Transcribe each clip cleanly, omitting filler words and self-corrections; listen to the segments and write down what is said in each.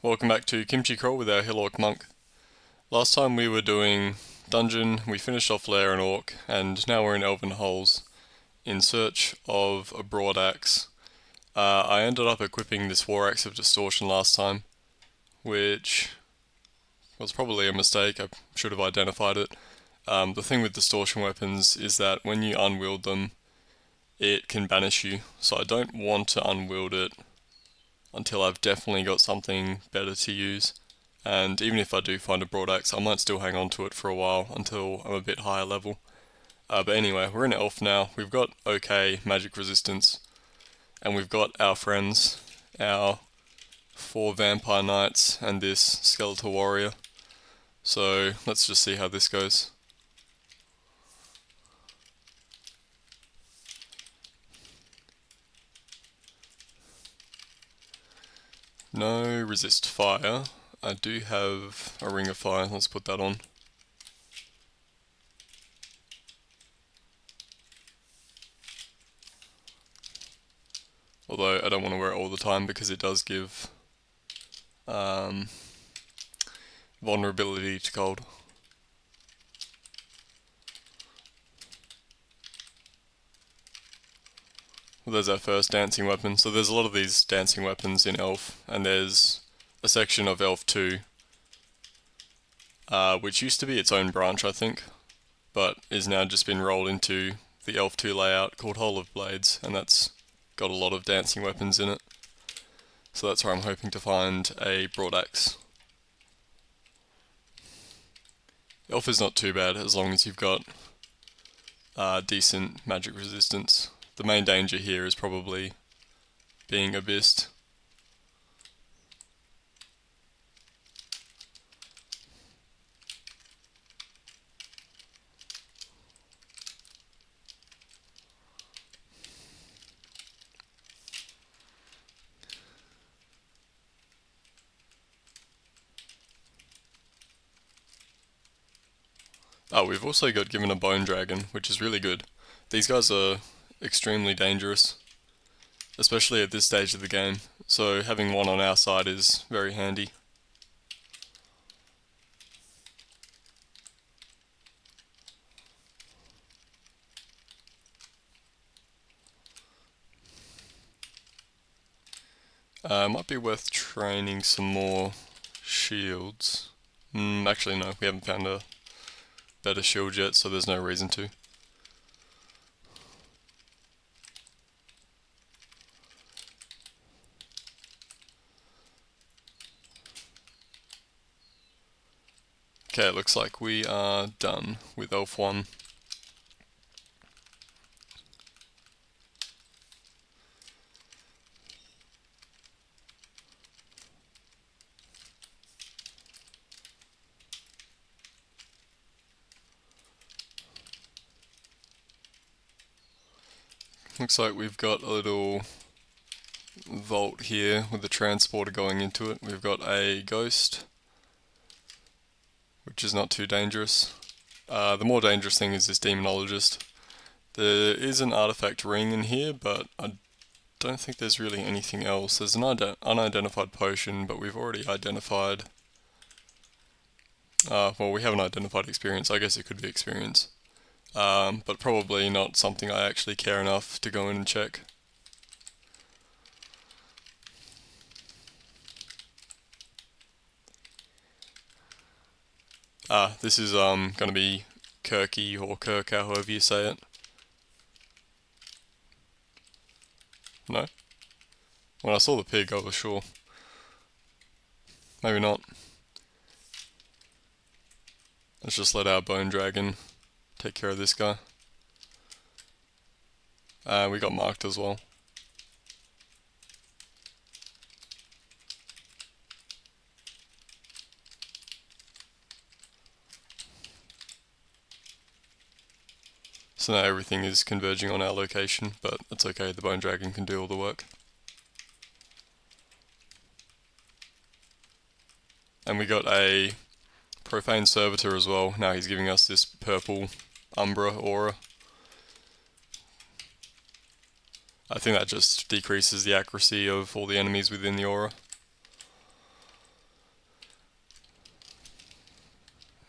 Welcome back to Kimchi Crawl with our Orc Monk. Last time we were doing Dungeon, we finished off Lair and Orc, and now we're in Elven Holes in search of a broad axe. I ended up equipping this War Axe of Distortion last time, which was probably a mistake. I should have identified it. The thing with distortion weapons is that when you unwield them, it can banish you, so I don't want to unwield it until I've definitely got something better to use. And even if I do find a broad axe, I might still hang on to it for a while until I'm a bit higher level. But anyway, we're in Elf now. We've got okay magic resistance, and we've got our friends, our 4 vampire knights and this skeletal warrior. So let's just see how this goes. No resist fire. I do have a ring of fire, let's put that on. Although I don't want to wear it all the time because it does give vulnerability to cold. Well, there's our first dancing weapon. So there's a lot of these dancing weapons in Elf, and there's a section of Elf 2, which used to be its own branch, I think, but is now just been rolled into the Elf 2 layout called Hole of Blades, and that's got a lot of dancing weapons in it. So that's where I'm hoping to find a broad axe. Elf is not too bad as long as you've got decent magic resistance. The main danger here is probably being abyssed. Oh, we've also got given a bone dragon, which is really good. These guys are extremely dangerous, especially at this stage of the game, so having one on our side is very handy. Might be worth training some more shields. Actually no, we haven't found a better shield yet, so there's no reason to. Okay, it looks like we are done with Elf 1. Looks like we've got a little vault here with the transporter going into it. We've got a ghost, which is not too dangerous. The more dangerous thing is this demonologist. There is an artifact ring in here, but I don't think there's really anything else. There's an unidentified potion, but we've already identified... well, we haven't identified experience. I guess it could be experience. But probably not something I actually care enough to go in and check. This is gonna be Kirky or Kirka, however you say it. No? When I saw the pig, I was sure. Maybe not. Let's just let our bone dragon take care of this guy. We got marked as well. So now everything is converging on our location, but it's okay, the bone dragon can do all the work. And we got a profane servitor as well. Now he's giving us this purple umbra aura. I think that just decreases the accuracy of all the enemies within the aura.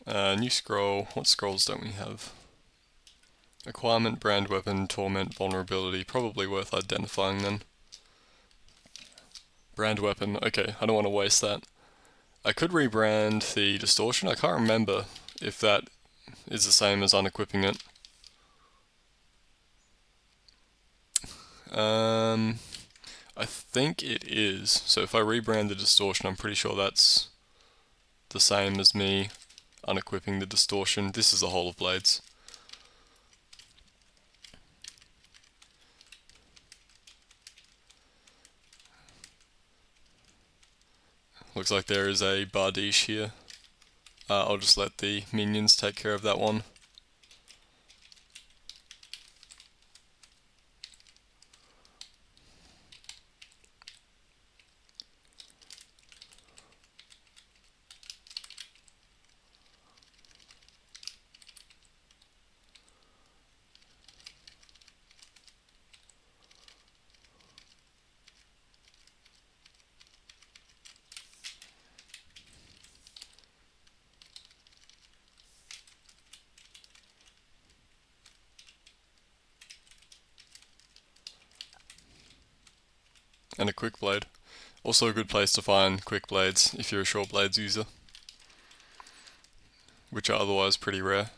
New scroll. What scrolls don't we have? Acquirement, brand weapon, torment, vulnerability. Probably worth identifying then. Brand weapon. Okay, I don't want to waste that. I could rebrand the distortion. I can't remember if that is the same as unequipping it. I think it is. So if I rebrand the distortion, I'm pretty sure that's the same as me unequipping the distortion. This is the whole of blades. Looks like there is a bardiche here. I'll just let the minions take care of that one. And a quick blade. Also a good place to find quick blades if you're a short blades user, which are otherwise pretty rare.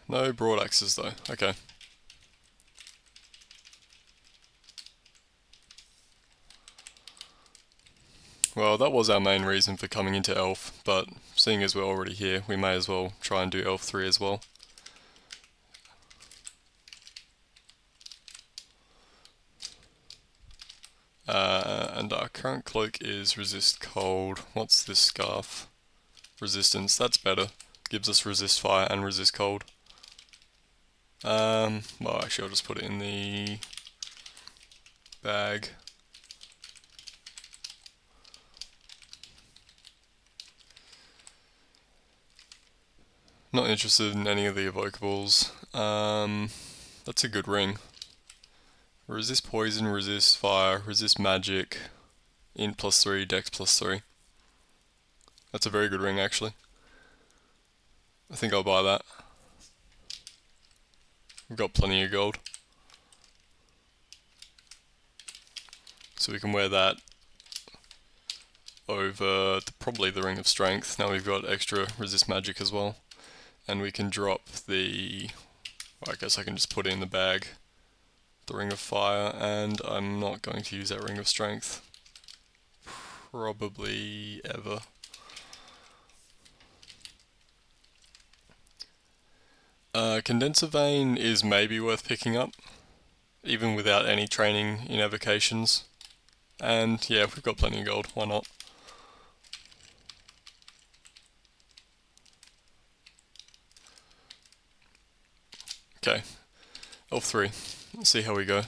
No broad axes though, okay. Well, that was our main reason for coming into Elf, but seeing as we're already here, we may as well try and do Elf 3 as well. And our current cloak is resist cold. What's this scarf? Resistance, that's better. Gives us resist fire and resist cold. Well, actually I'll just put it in the bag. Not interested in any of the evocables. That's a good ring. Resist poison, resist fire, resist magic, int +3, dex +3. That's a very good ring actually. I think I'll buy that. We've got plenty of gold. So we can wear that over probably the ring of strength. Now we've got extra resist magic as well. And we can drop the, well, I guess I can just put it in the bag, the ring of fire, and I'm not going to use that ring of strength. Probably ever. Condenser vein is maybe worth picking up, even without any training in evocations. And yeah, we've got plenty of gold, why not? Okay, Elf 3, let's see how we go.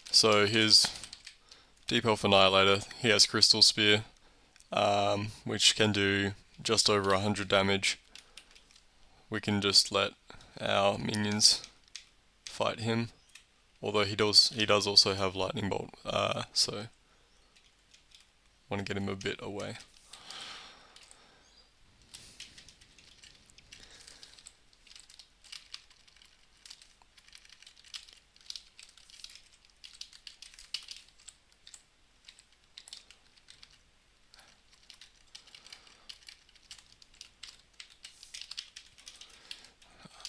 So here's Deep Elf Annihilator. He has Crystal Spear, which can do just over 100 damage. We can just let our minions fight him, although he does also have Lightning Bolt, so want to get him a bit away.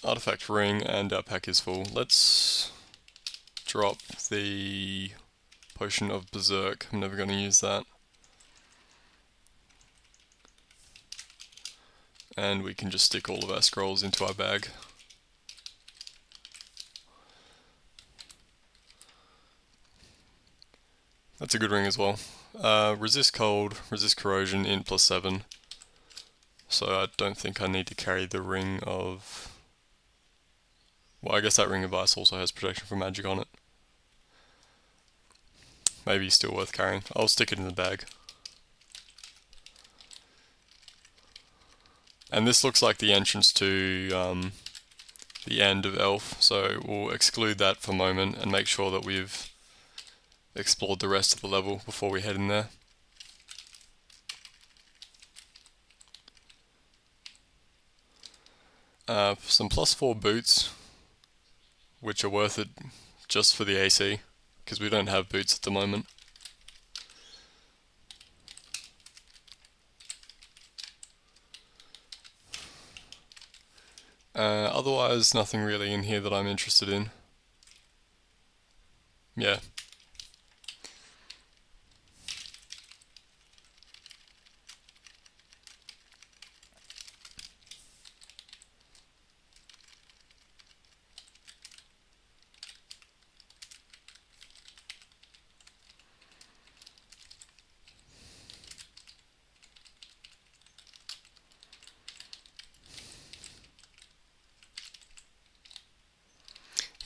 Artifact ring and our pack is full. Let's drop the potion of Berserk. I'm never going to use that. And we can just stick all of our scrolls into our bag. That's a good ring as well. Resist cold, resist corrosion, int +7. So I don't think I need to carry the ring of... Well, I guess that ring of ice also has protection from magic on it. Maybe still worth carrying. I'll stick it in the bag. And this looks like the entrance to the the end of Elf, so we'll exclude that for a moment and make sure that we've explored the rest of the level before we head in there. Some +4 boots, which are worth it just for the AC, because we don't have boots at the moment. Otherwise, nothing really in here that I'm interested in. Yeah.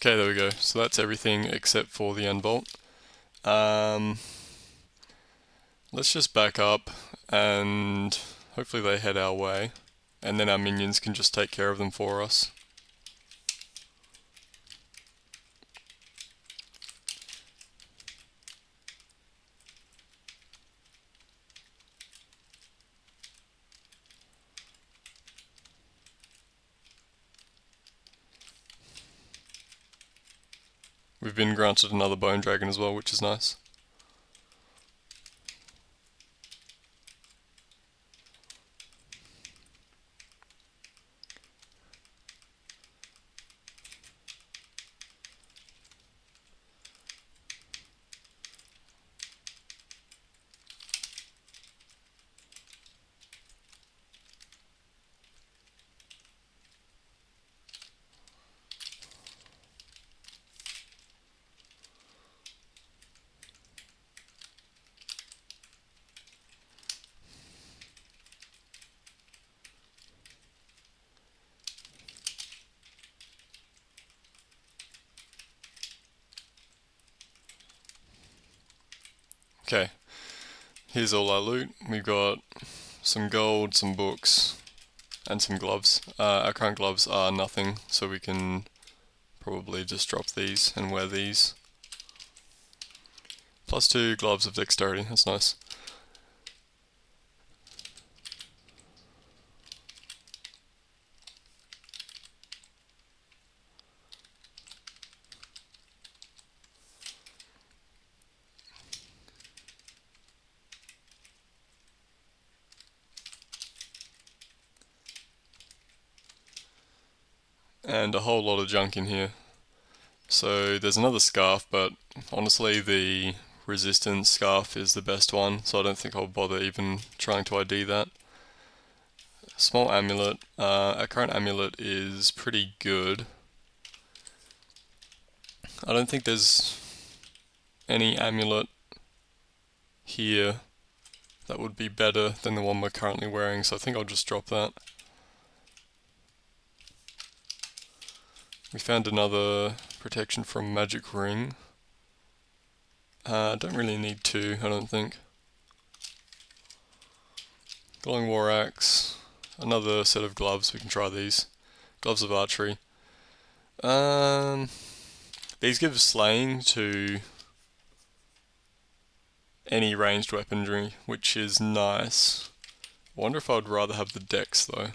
Okay, there we go. So that's everything except for the end bolt. Let's just back up and hopefully they head our way, and then our minions can just take care of them for us. We've been granted another bone dragon as well, which is nice. Okay, here's all our loot. We've got some gold, some books, and some gloves. Our current gloves are nothing, so we can probably just drop these and wear these. +2 gloves of dexterity, that's nice. And a whole lot of junk in here. So there's another scarf, but honestly the resistance scarf is the best one, so I don't think I'll bother even trying to ID that. Small amulet. Our current amulet is pretty good. I don't think there's any amulet here that would be better than the one we're currently wearing, so I think I'll just drop that. We found another protection from magic ring. Don't really need two, I don't think. Glowing war axe. Another set of gloves, we can try these. Gloves of archery. These give slaying to any ranged weaponry, which is nice. I wonder if I would rather have the dex though.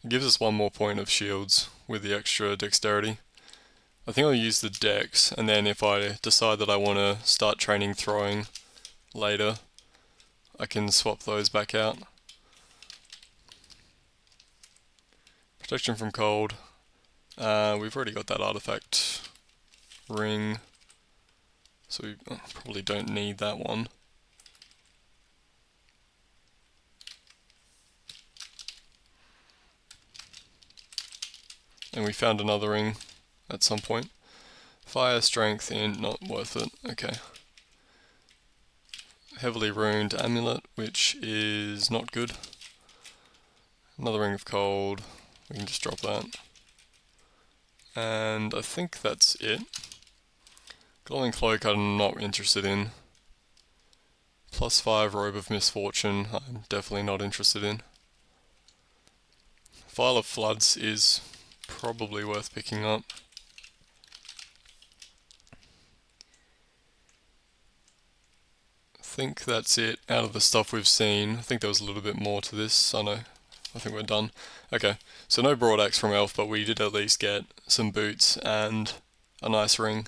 It gives us one more point of shields with the extra dexterity. I think I'll use the dex, and then if I decide that I want to start training throwing later, I can swap those back out. Protection from cold. We've already got that artifact ring, so we probably don't need that one. And we found another ring at some point. Fire, strength, and not worth it. Okay. Heavily runed amulet, which is not good. Another ring of cold. We can just drop that. And I think that's it. Glowing cloak I'm not interested in. +5 robe of misfortune I'm definitely not interested in. Vial of floods is probably worth picking up. I think that's it out of the stuff we've seen. I think there was a little bit more to this. I think we're done. Okay, so no broad axe from Elf, but we did at least get some boots and a nice ring.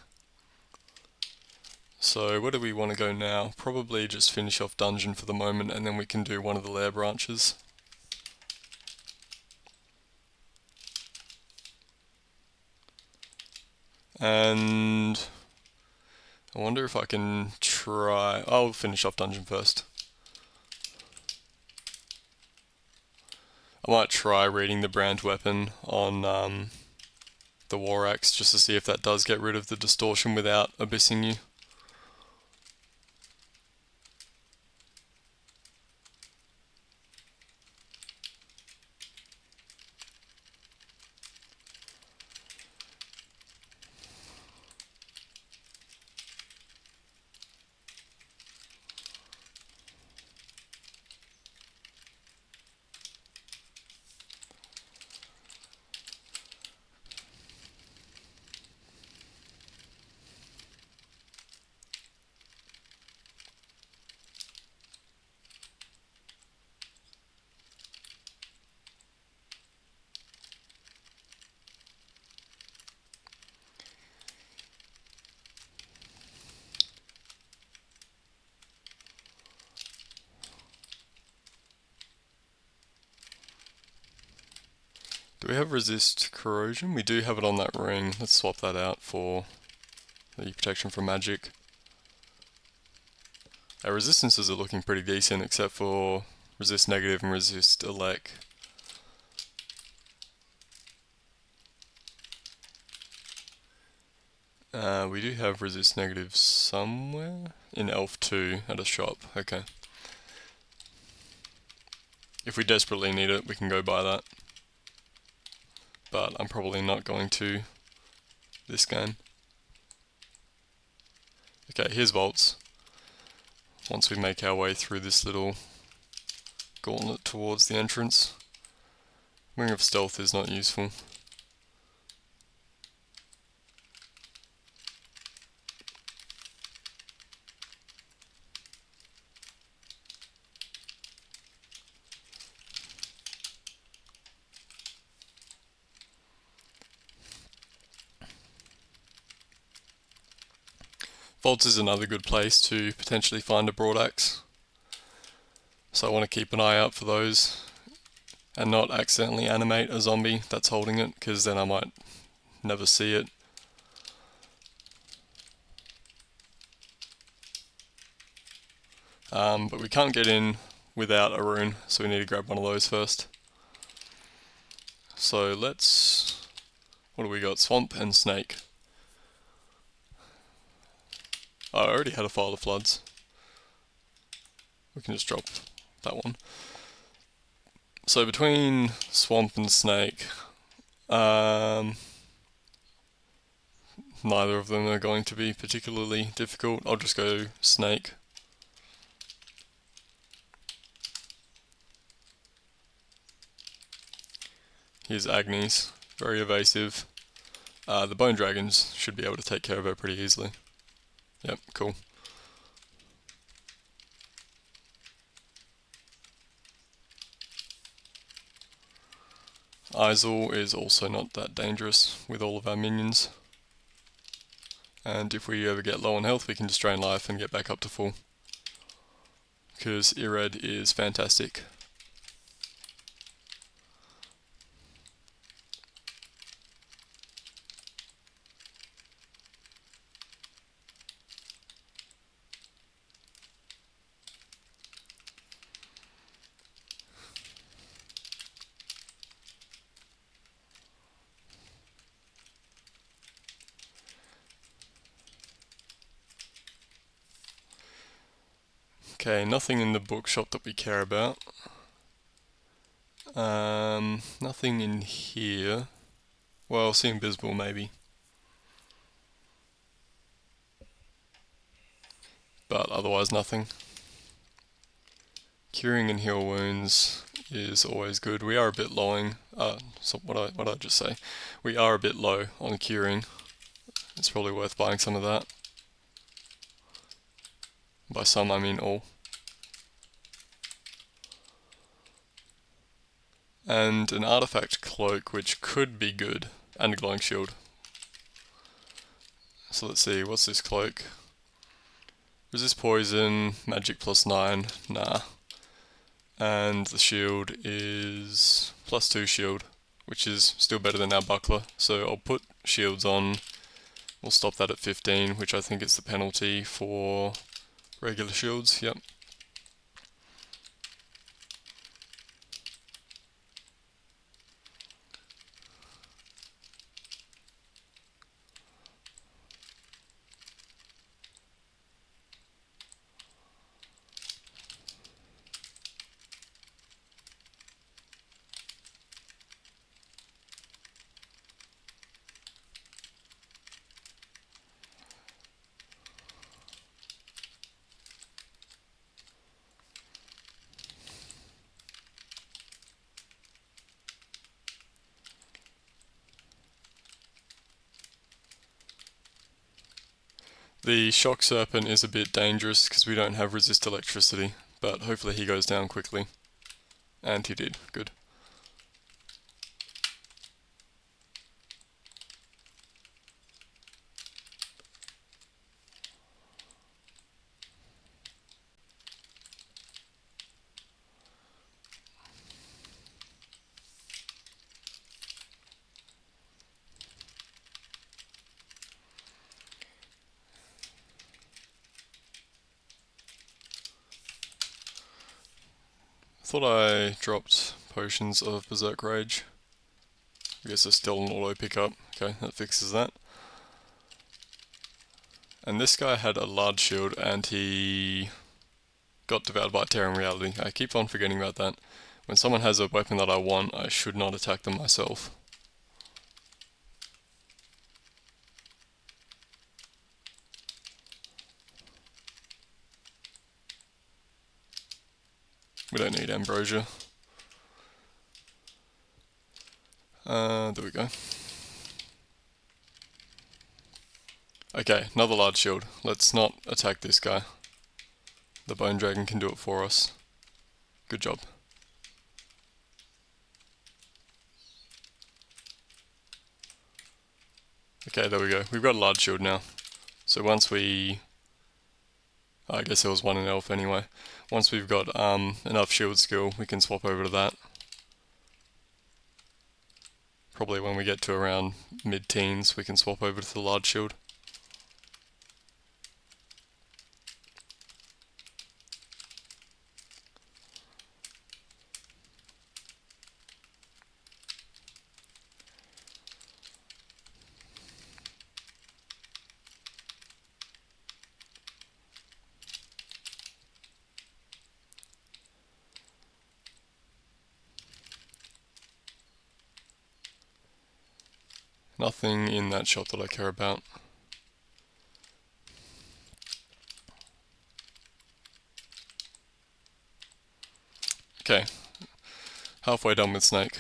So where do we want to go now? Probably just finish off dungeon for the moment, and then we can do one of the Lair branches. And I wonder if I can try... I'll finish off dungeon first. I might try reading the brand weapon on the war axe just to see if that does get rid of the distortion without abyssing you. Do we have resist corrosion? We do have it on that ring. Let's swap that out for the protection from magic. Our resistances are looking pretty decent except for resist negative and resist elec. We do have resist negative somewhere in Elf 2 at a shop. Okay. If we desperately need it, we can go buy that. But I'm probably not going to this game. Okay, here's vaults. Once we make our way through this little gauntlet towards the entrance. Ring of Stealth is not useful. Vaults is another good place to potentially find a broad axe. So I want to keep an eye out for those and not accidentally animate a zombie that's holding it, because then I might never see it. But we can't get in without a rune, so we need to grab one of those first. So let's... what do we got? Swamp and Snake. Oh, I already had a File of Floods. We can just drop that one. So between Swamp and Snake, neither of them are going to be particularly difficult. I'll just go Snake. Here's Agnes, very evasive. The Bone Dragons should be able to take care of her pretty easily. Yep, cool. Isel is also not that dangerous with all of our minions. And if we ever get low on health, we can just drain life and get back up to full. Because Ired is fantastic. Okay, nothing in the bookshop that we care about. Nothing in here. Well, see invisible maybe. But otherwise nothing. Curing and heal wounds is always good. We are a bit lowing. So what did I just say? We are a bit low on curing. It's probably worth buying some of that. By some, I mean all. And an artifact cloak, which could be good, and a glowing shield. So let's see, what's this cloak? Resist poison, magic +9, nah. And the shield is +2 shield, which is still better than our buckler. So I'll put shields on, we'll stop that at 15, which I think is the penalty for regular shields, yep. The shock serpent is a bit dangerous because we don't have resist electricity, but hopefully he goes down quickly. And he did, good. Thought I dropped potions of Berserk Rage. I guess it's still an auto pickup. Okay, that fixes that. And this guy had a large shield and he got devoured by Tearing Reality. I keep on forgetting about that. When someone has a weapon that I want, I should not attack them myself. We don't need ambrosia. There we go. Okay, another large shield. Let's not attack this guy. The Bone Dragon can do it for us. Good job. Okay, there we go. We've got a large shield now. So once we... I guess there was one in Elf anyway. Once we've got enough shield skill, we can swap over to that. Probably when we get to around mid-teens, we can swap over to the large shield. Nothing in that shop that I care about. Okay, halfway done with Snake.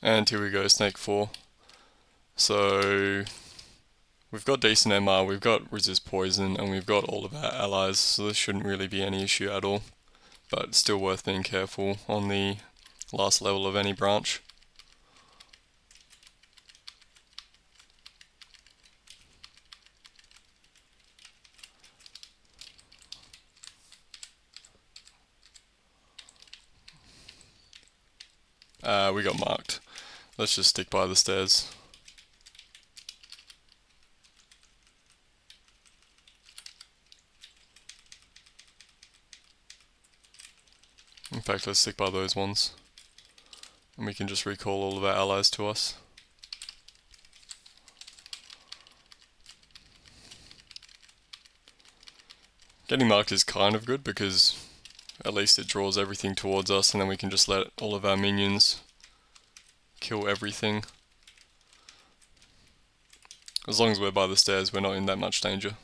And here we go, Snake 4. So we've got decent MR, we've got resist poison, and we've got all of our allies, so this shouldn't really be any issue at all. But still worth being careful on the last level of any branch. We got marked. Let's just stick by the stairs. In fact, let's stick by those ones. And we can just recall all of our allies to us. Getting marked is kind of good because at least it draws everything towards us, and then we can just let all of our minions kill everything. As long as we're by the stairs, we're not in that much danger.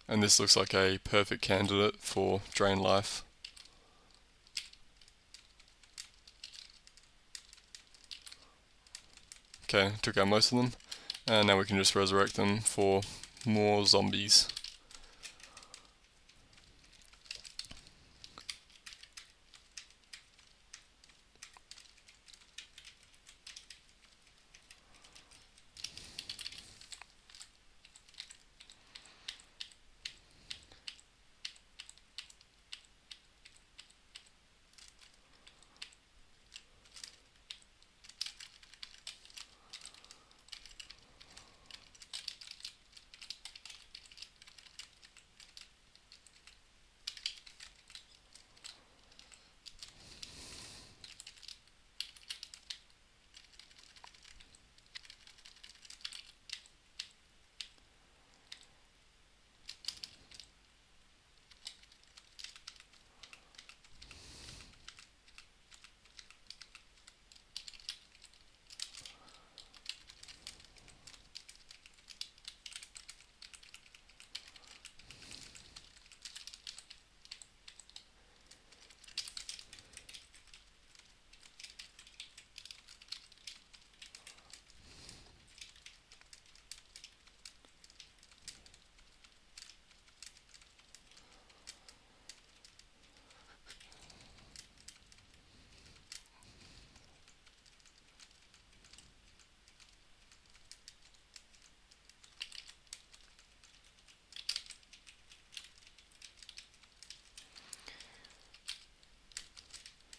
And this looks like a perfect candidate for drain life. Okay, took out most of them, and now we can just resurrect them for more zombies.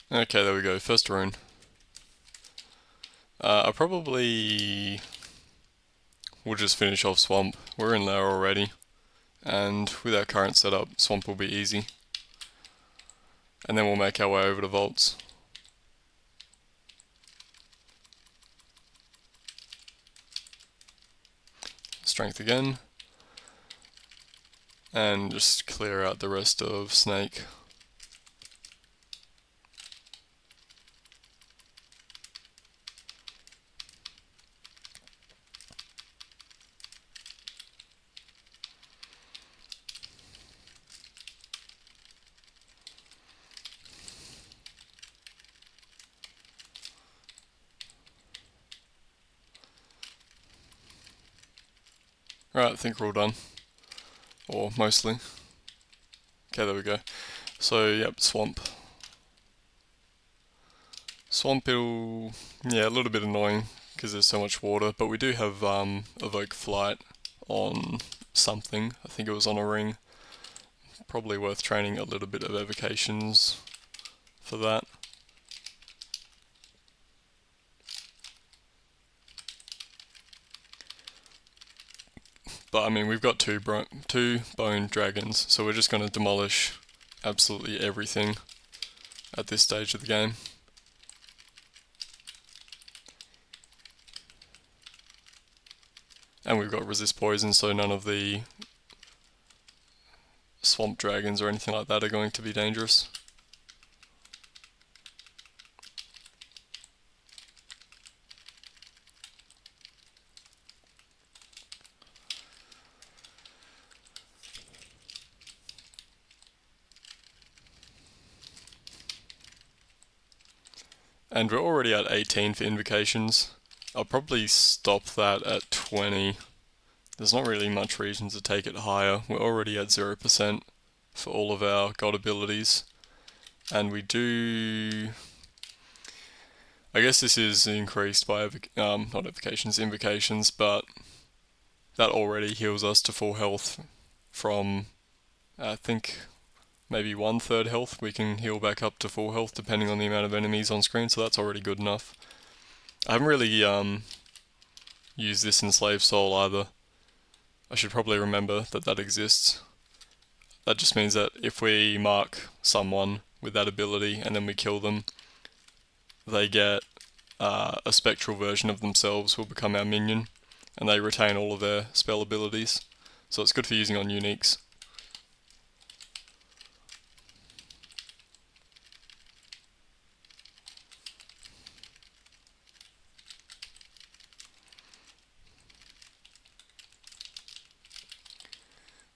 Okay, there we go, first rune. I probably will just finish off Swamp. We're in Lair already, and with our current setup, Swamp will be easy. And then we'll make our way over to Vaults. Strength again. And just clear out the rest of Snake. Right, I think we're all done. Or mostly. Okay, there we go. So, yep, Swamp. Swamp, yeah, a little bit annoying because there's so much water, but we do have Evoke Flight on something. I think it was on a ring. Probably worth training a little bit of evocations for that. But I mean, we've got two bone dragons, so we're just going to demolish absolutely everything at this stage of the game. And we've got resist poison, so none of the swamp dragons or anything like that are going to be dangerous. And we're already at 18 for invocations. I'll probably stop that at 20. There's not really much reason to take it higher. We're already at 0% for all of our god abilities. And we do... I guess this is increased by, not invocations, but that already heals us to full health from, I think, maybe 1/3 health. We can heal back up to full health depending on the amount of enemies on screen, so that's already good enough. I haven't really used this in Slave Soul either. I should probably remember that that exists. That just means that if we mark someone with that ability and then we kill them, they get a spectral version of themselves will become our minion, and they retain all of their spell abilities. So it's good for using on uniques.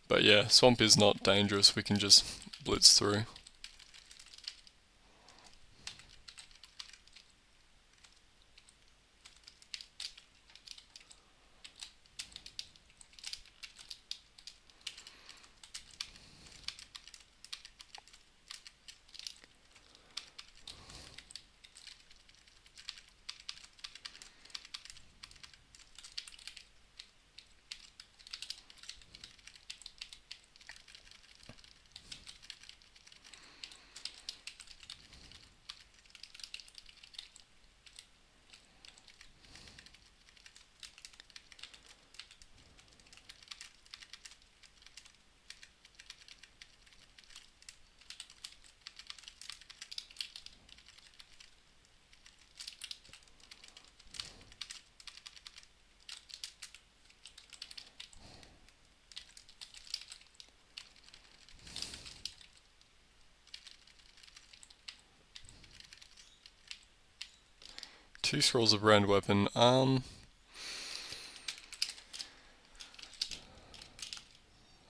But yeah, Swamp is not dangerous, we can just blitz through. Two scrolls of brand weapon. I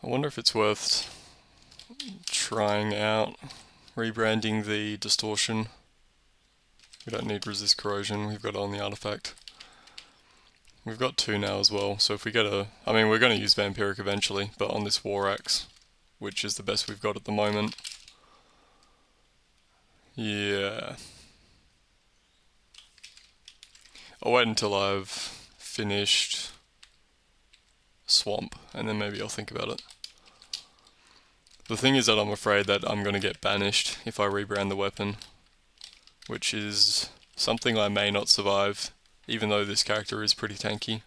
wonder if it's worth trying out rebranding the distortion. We don't need resist corrosion, we've got it on the artifact. We've got 2 now as well, so if we get I mean, we're going to use Vampiric eventually, but on this War Axe, which is the best we've got at the moment. Yeah. I'll wait until I've finished Swamp, and then maybe I'll think about it. The thing is that I'm afraid that I'm going to get banished if I rebrand the weapon, which is something I may not survive, even though this character is pretty tanky.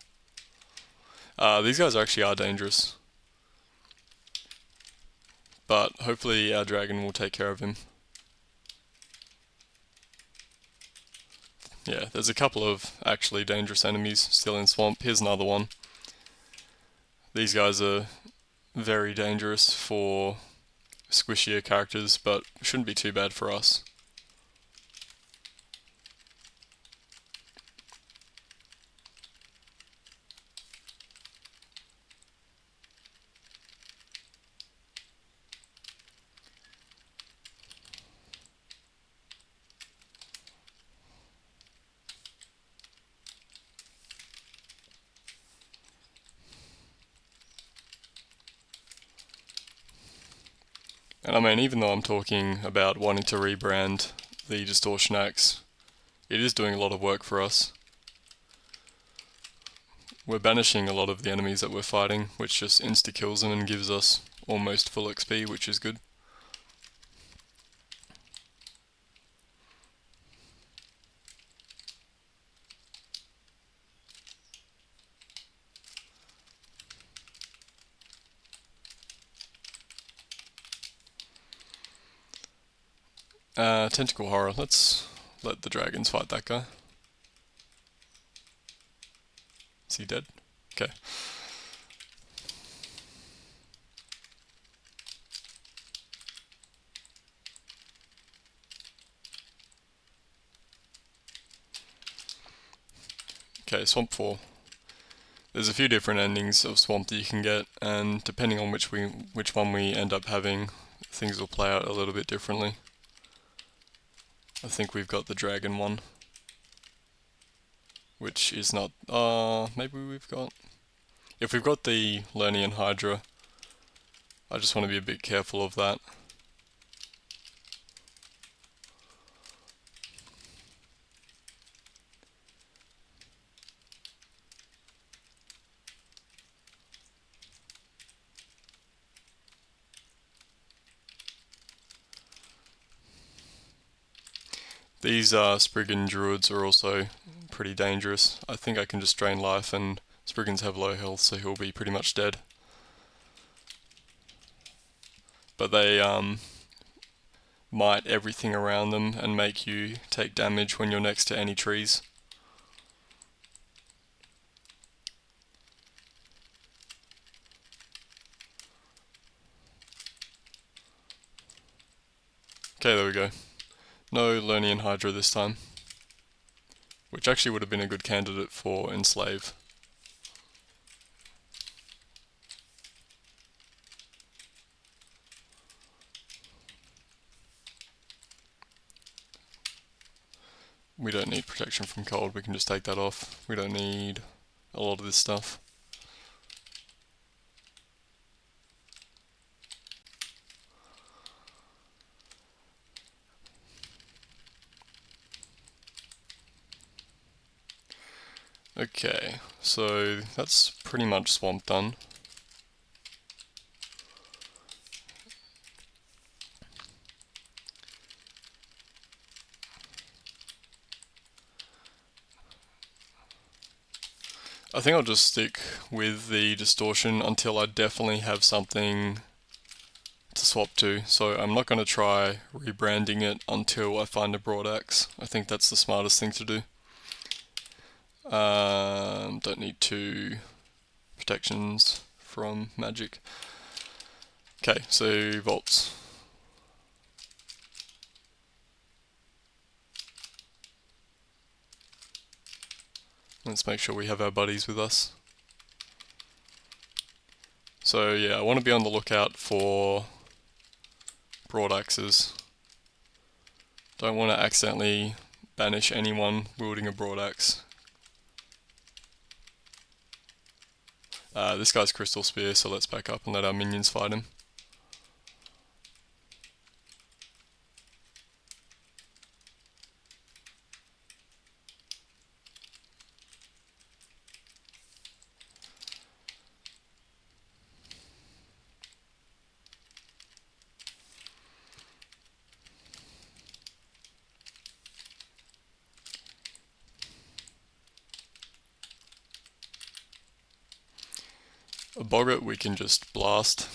These guys actually are dangerous, but hopefully our dragon will take care of him. Yeah, there's a couple of actually dangerous enemies still in Swamp. Here's another one. These guys are very dangerous for squishier characters, but shouldn't be too bad for us. And I mean, even though I'm talking about wanting to rebrand the Distortion Axe, it is doing a lot of work for us. We're banishing a lot of the enemies that we're fighting, which just insta-kills them and gives us almost full XP, which is good. Tentacle Horror, let's let the dragons fight that guy. Is he dead? Okay. Okay, Swamp 4. There's a few different endings of Swamp that you can get, and depending on which one we end up having, things will play out a little bit differently. I think we've got the dragon one. which is not, maybe we've got, if we've got the Lernian Hydra, I just want to be a bit careful of that. These Spriggan Druids are also pretty dangerous. I think I can just drain life, and Spriggans have low health, so he'll be pretty much dead. But they mite everything around them and make you take damage when you're next to any trees. Okay, there we go. No Lernian Hydra this time, which actually would have been a good candidate for Enslave. We don't need protection from cold, we can just take that off. We don't need a lot of this stuff. Okay, so that's pretty much swamp done. I think I'll just stick with the distortion until I definitely have something to swap to. So I'm not going to try rebranding it until I find a broad axe. I think that's the smartest thing to do. Don't need 2 protections from magic. Okay, so vaults. Let's make sure we have our buddies with us. So yeah, I want to be on the lookout for broad axes. Don't want to accidentally banish anyone wielding a broad axe. This guy's Crystal Spear, so let's back up and let our minions fight him. A boggart we can just blast.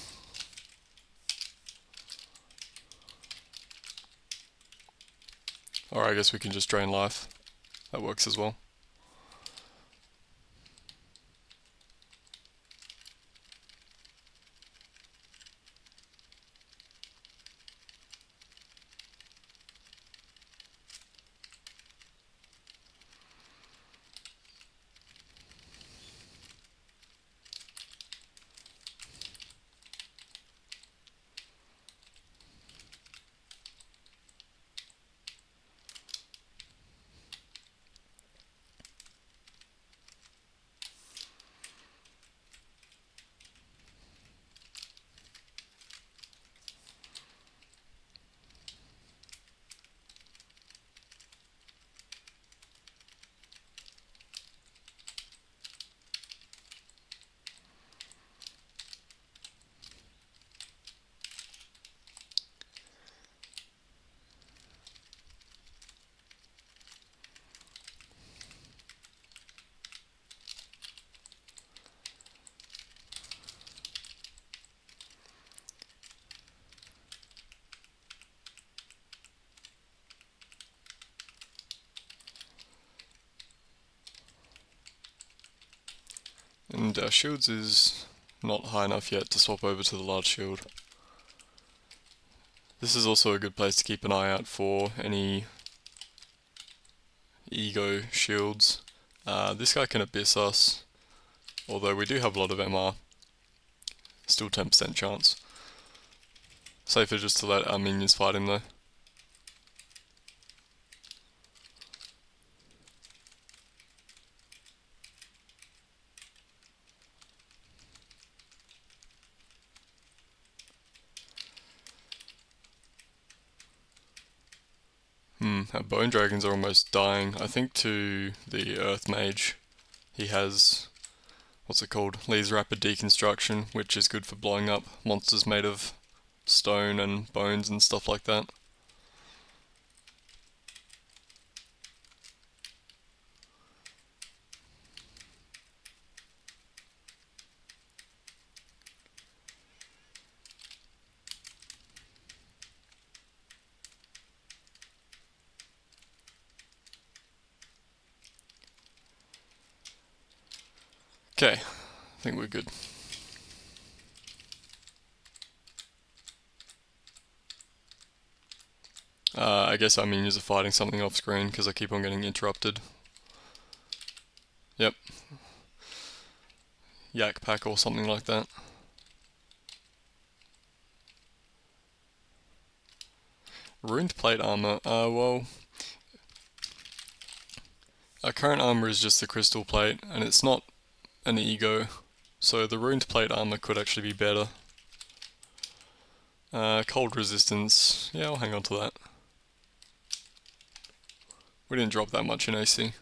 Or I guess we can just drain life. That works as well. And our shields is not high enough yet to swap over to the large shield. This is also a good place to keep an eye out for any ego shields. This guy can abyss us, although we do have a lot of MR. Still 10% chance. Safer just to let our minions fight him though. our bone dragons are almost dying. I think to the earth mage, he has, what's it called? Lee's rapid deconstruction, which is good for blowing up monsters made of stone and bones and stuff like that. Okay, I think we're good. I guess our minions are fighting something off screen because I keep on getting interrupted. Yep. Yak pack or something like that. Ruined plate armor. Well, our current armor is just the crystal plate, and it's not an ego, so the ruined plate armor could actually be better. Cold resistance. Yeah, I'll hang on to that. We didn't drop that much in AC.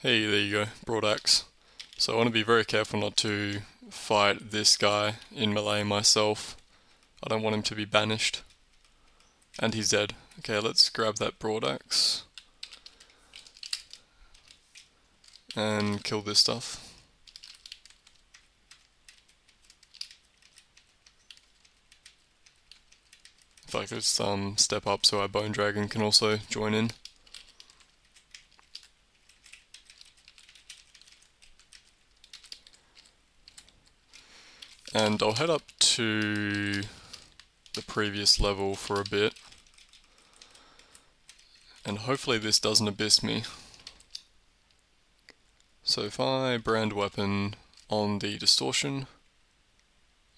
Hey, there you go, broad axe. So I want to be very careful not to fight this guy in melee myself. I don't want him to be banished. And he's dead. Okay, let's grab that broad axe. And kill this stuff. In fact, let's step up so our bone dragon can also join in. And I'll head up to the previous level for a bit. And hopefully this doesn't abyss me. So if I brand weapon on the distortion,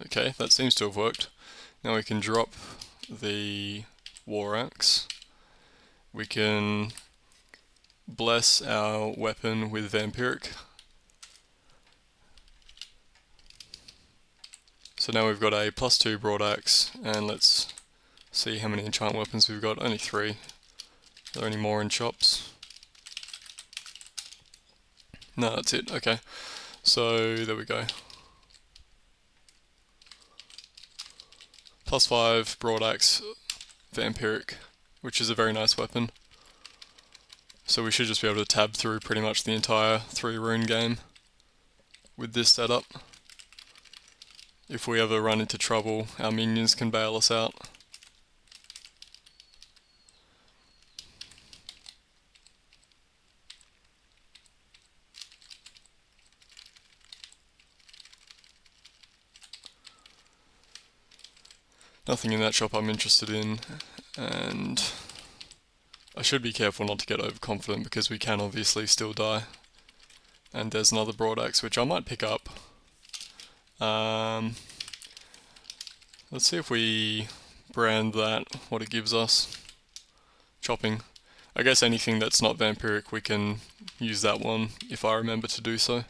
okay, that seems to have worked. Now we can drop the war axe. We can bless our weapon with vampiric. So now we've got a +2 broad axe, and let's see how many enchant weapons we've got. Only 3. Are there any more in shops? No, that's it. Okay. So there we go. +5 broad axe vampiric, which is a very nice weapon. So we should just be able to tab through pretty much the entire 3 rune game with this setup. If we ever run into trouble, our minions can bail us out. Nothing in that shop I'm interested in, and I should be careful not to get overconfident because we can obviously still die. And there's another broad axe which I might pick up. Let's see if we brand that, what it gives us. Chopping. I guess anything that's not vampiric we can use that one if I remember to do so.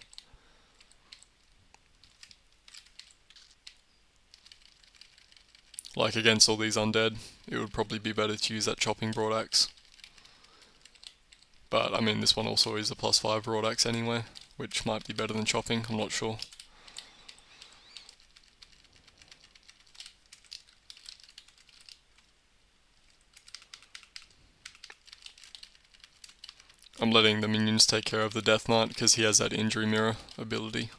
Like against all these undead, it would probably be better to use that chopping broad axe. But I mean this one also is a +5 broad axe anyway, which might be better than chopping, I'm not sure. I'm letting the minions take care of the Death Knight because he has that injury mirror ability.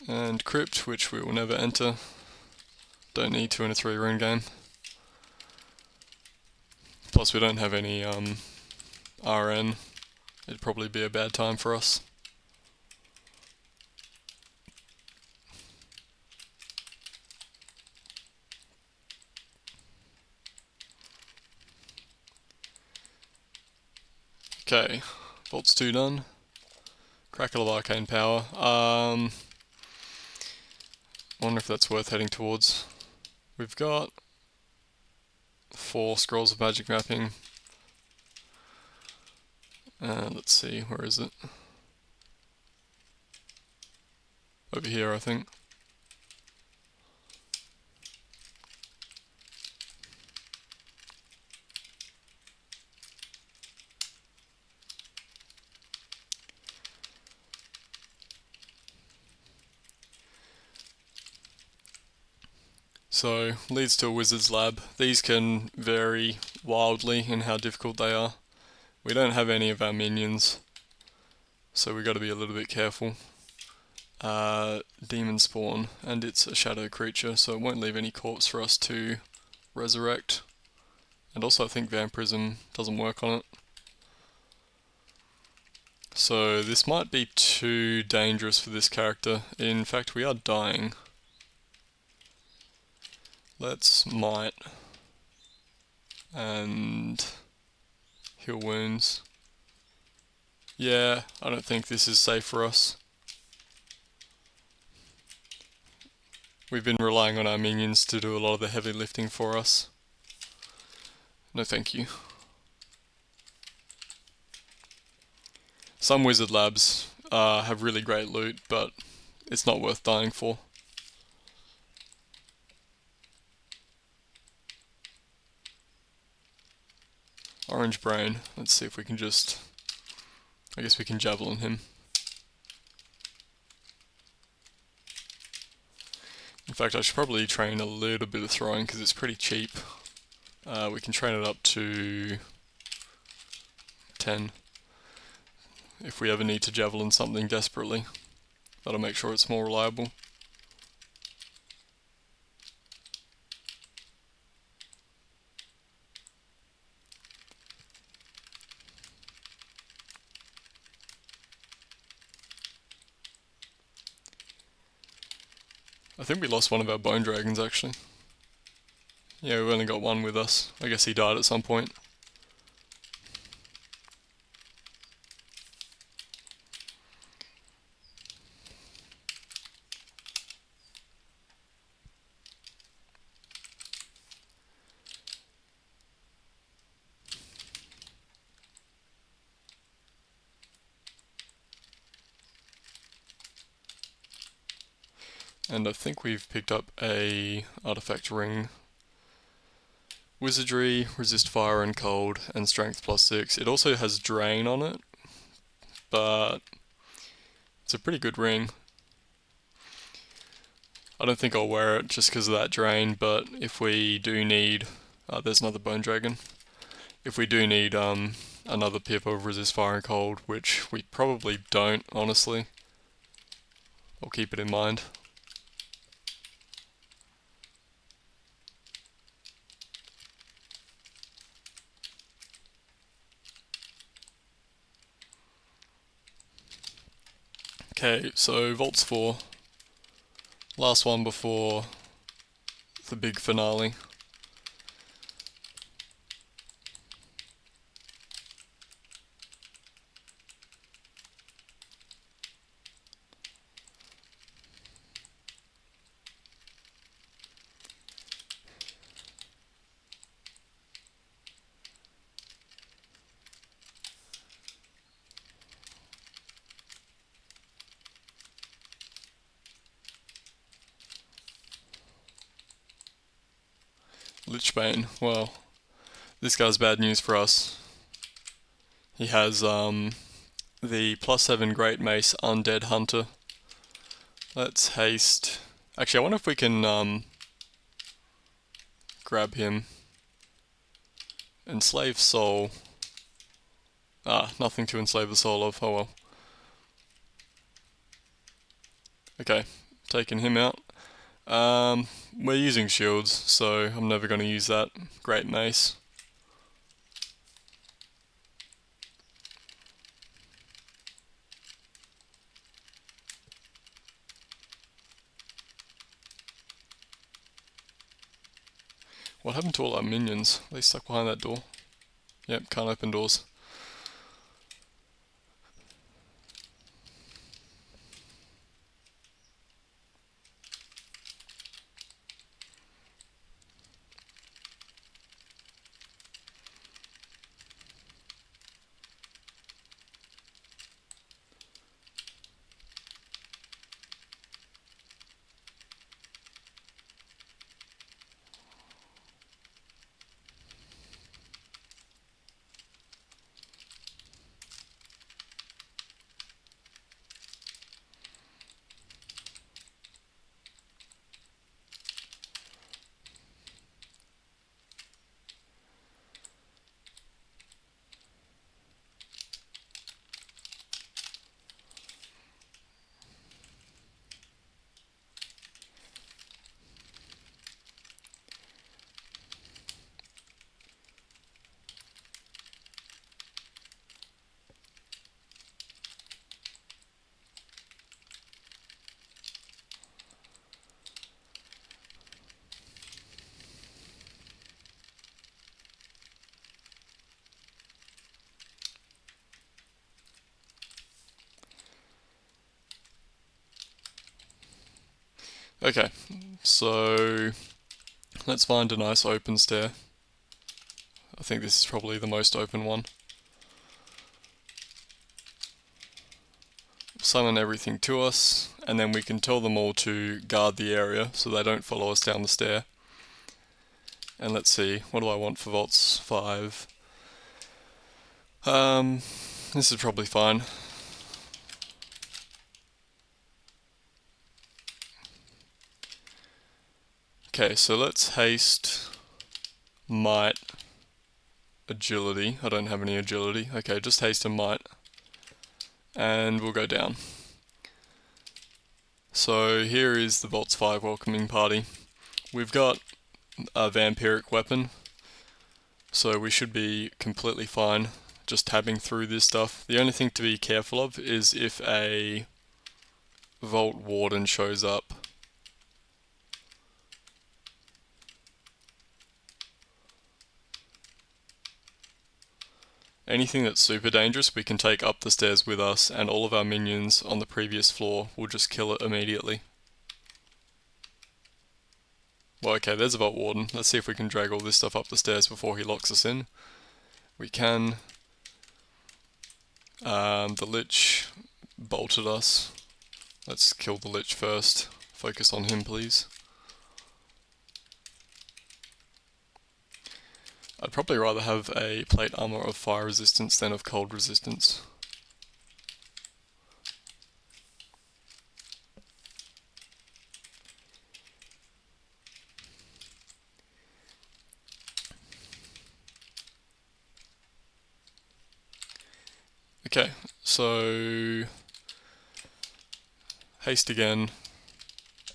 And Crypt, which we will never enter. Don't need to in a 3 rune game. Plus we don't have any RN. It'd probably be a bad time for us. Okay, Vault's 2 done. Crackle of Arcane Power. Wonder if that's worth heading towards. We've got 4 Scrolls of Magic Mapping. Let's see, where is it? Over here, I think. So, leads to a wizard's lab. These can vary wildly in how difficult they are. We don't have any of our minions, so we got to be a little bit careful. Demon spawn, and it's a shadow creature, so it won't leave any corpse for us to resurrect. And also I think vampirism doesn't work on it. So this might be too dangerous for this character. In fact, we are dying. Let's might and heal wounds. Yeah, I don't think this is safe for us. We've been relying on our minions to do a lot of the heavy lifting for us. No thank you. Some wizard labs have really great loot, but it's not worth dying for. Orange brain. Let's see if we can just... I guess we can javelin him. In fact, I should probably train a little bit of throwing because it's pretty cheap. We can train it up to 10 if we ever need to javelin something desperately. That'll make sure it's more reliable. I think we lost one of our bone dragons actually. Yeah, we've only got one with us. I guess he died at some point. And I think we've picked up a artifact ring. Wizardry, resist fire and cold, and strength +6. It also has drain on it, but it's a pretty good ring. I don't think I'll wear it just because of that drain, but if we do need... there's another bone dragon. If we do need another pip of resist fire and cold, which we probably don't, honestly, I'll keep it in mind. Okay, so Vault's 4. Last one before the big finale. Lichbane, well, this guy's bad news for us. He has the +7 Great Mace Undead Hunter. Let's haste. Actually, I wonder if we can grab him. Enslave soul. Nothing to enslave the soul of, oh well. Okay, taking him out. We're using shields, so I'm never going to use that. Great mace. What happened to all our minions? Are they stuck behind that door? Yep, can't open doors. Okay, so let's find a nice open stair. I think this is probably the most open one. Summon everything to us, and then we can tell them all to guard the area so they don't follow us down the stair. And let's see, what do I want for Vaults 5? This is probably fine. Okay, so let's haste, might, agility. I don't have any agility. Okay, just haste and might. And we'll go down. So here is the Vaults 5 welcoming party. We've got a vampiric weapon, so we should be completely fine just tabbing through this stuff. The only thing to be careful of is if a Vault Warden shows up. Anything that's super dangerous we can take up the stairs with us, and all of our minions on the previous floor will just kill it immediately. Well, okay, there's a Vault Warden. Let's see if we can drag all this stuff up the stairs before he locks us in. We can. The Lich bolted us. Let's kill the Lich first. Focus on him, please. I'd probably rather have a plate armor of fire resistance than of cold resistance. Okay, so haste again,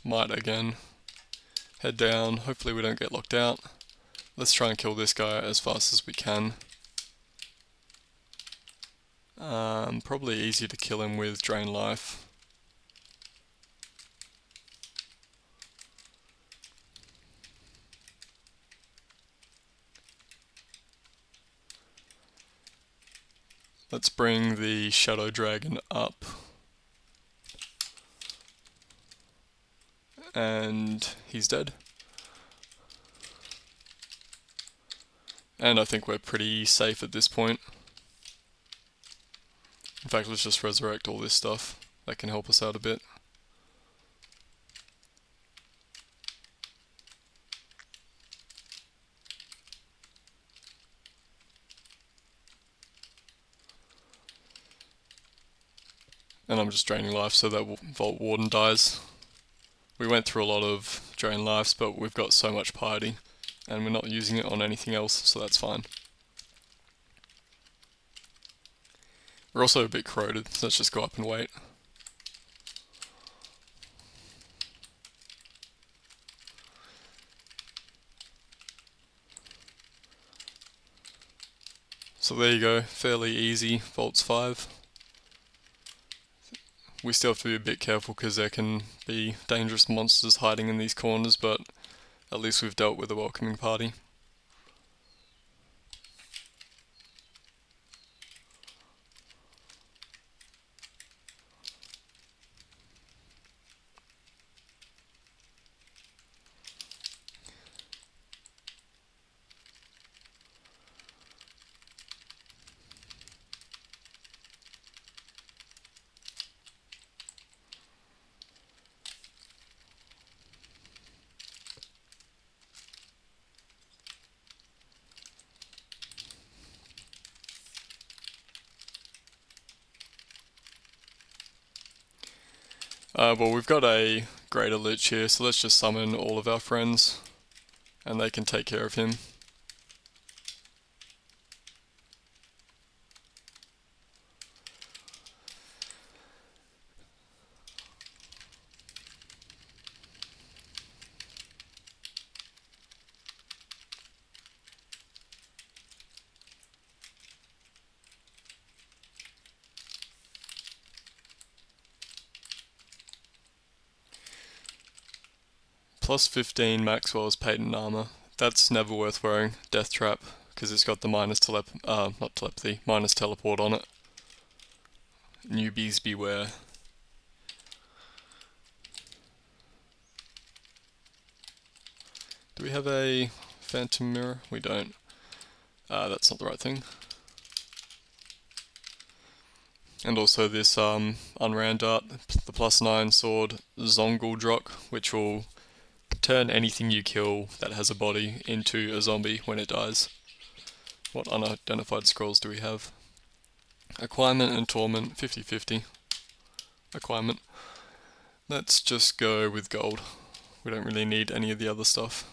might again, head down, hopefully we don't get locked out. Let's try and kill this guy as fast as we can. Probably easier to kill him with Drain Life. Let's bring the Shadow Dragon up. And he's dead. And I think we're pretty safe at this point. In fact, let's just resurrect all this stuff. That can help us out a bit. And I'm just draining life so that Vault Warden dies. We went through a lot of drain lives, but we've got so much piety, and we're not using it on anything else, so that's fine. We're also a bit corroded, so let's just go up and wait. So there you go, fairly easy Vaults 5. We still have to be a bit careful because there can be dangerous monsters hiding in these corners, but at least we've dealt with a welcoming party. Well, we've got a greater lich here, so let's just summon all of our friends and they can take care of him. Plus 15 Maxwell's patent armor. That's never worth wearing. Death Trap, because it's got the minus not telepathy, minus teleport on it. Newbies beware. Do we have a phantom mirror? We don't. That's not the right thing. And also this unran dart, the +9 sword Zongul Drock, which will turn anything you kill that has a body into a zombie when it dies. What unidentified scrolls do we have? Acquirement and Torment, 50-50. Acquirement. Let's just go with gold. We don't really need any of the other stuff.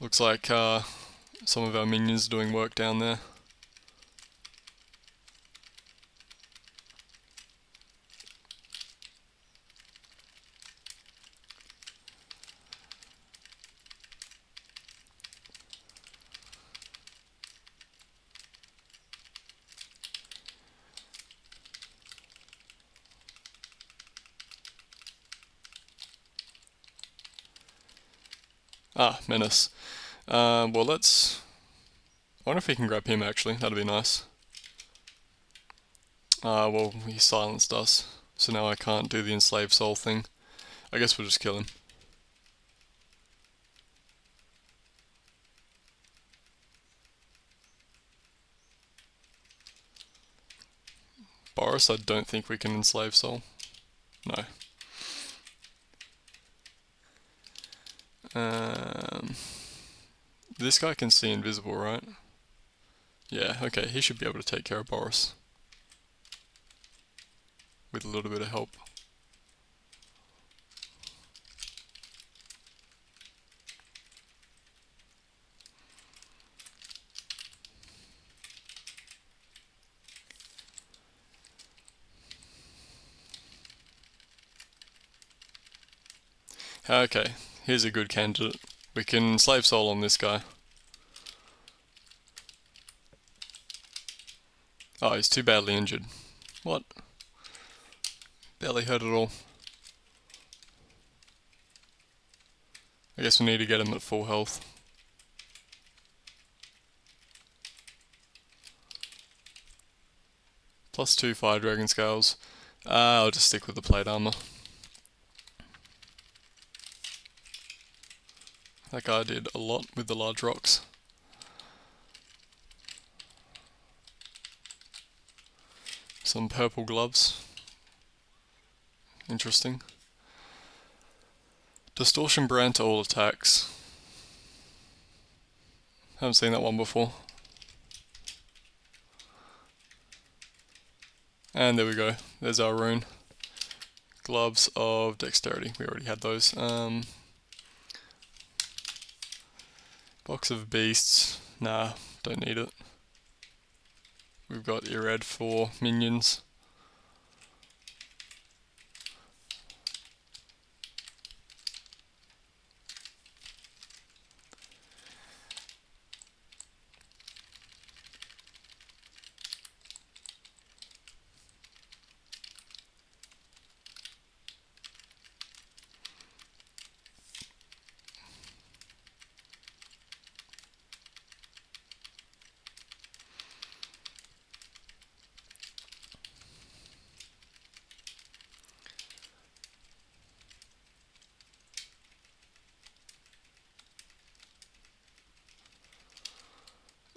Looks like some of our minions are doing work down there. Ah, Menace. Well, let's... I wonder if we can grab him actually, that'd be nice. Well, he silenced us, so now I can't do the enslaved soul thing. I guess we'll just kill him. Boris, I don't think we can enslave soul. No. This guy can see invisible, right? Yeah, okay, he should be able to take care of Boris. With a little bit of help. Okay, here's a good candidate. We can enslave soul on this guy. Oh, he's too badly injured. What? Barely hurt at all. I guess we need to get him at full health. +2 fire dragon scales. I'll just stick with the plate armor. That guy did a lot with the large rocks. Some purple gloves. Interesting. Distortion brand to all attacks. Haven't seen that one before. And there we go. There's our rune. Gloves of dexterity. We already had those. Box of beasts. Nah, don't need it. We've got Irad for minions.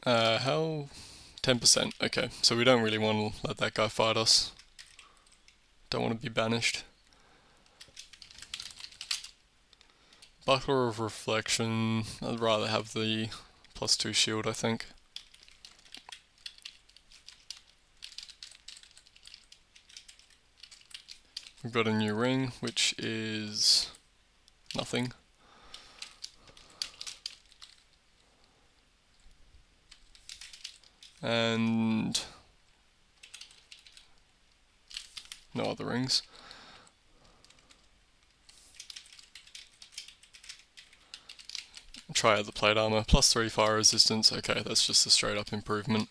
How? 10%. Okay, so we don't really want to let that guy fight us. Don't want to be banished. Buckler of Reflection. I'd rather have the +2 shield, I think. We've got a new ring, which is nothing. And no other rings. Try out the plate armor. +3 fire resistance. Okay, that's just a straight up improvement.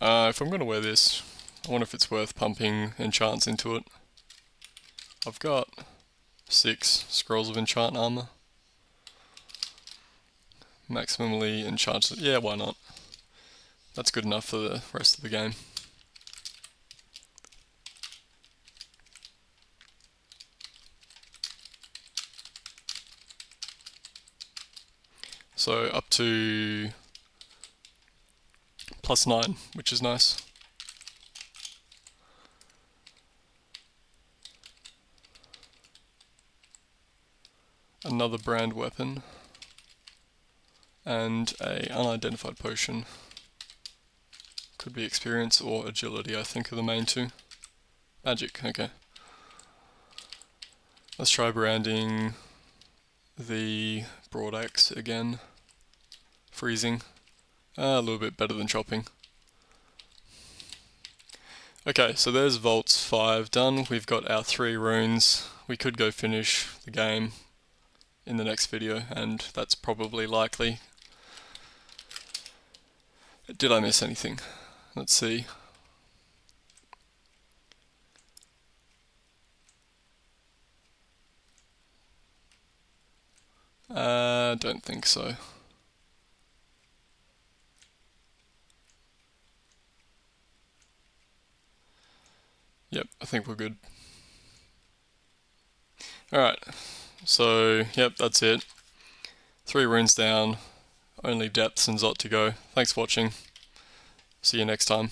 If I'm going to wear this, I wonder if it's worth pumping enchants into it. I've got 6 scrolls of enchant armor. Maximally enchanted. Yeah, why not? That's good enough for the rest of the game. So up to +9, which is nice. Another brand weapon. And a unidentified potion. Could be experience or agility, I think, are the main two. Magic, okay. Let's try branding the broad axe again. Freezing. A little bit better than chopping. Okay, so there's Vaults 5 done. We've got our 3 runes. We could go finish the game in the next video, and that's probably likely. Did I miss anything? Let's see. Don't think so. Yep, I think we're good. Alright, so yep, that's it. 3 runes down, only depths and Zot to go. Thanks for watching. See you next time.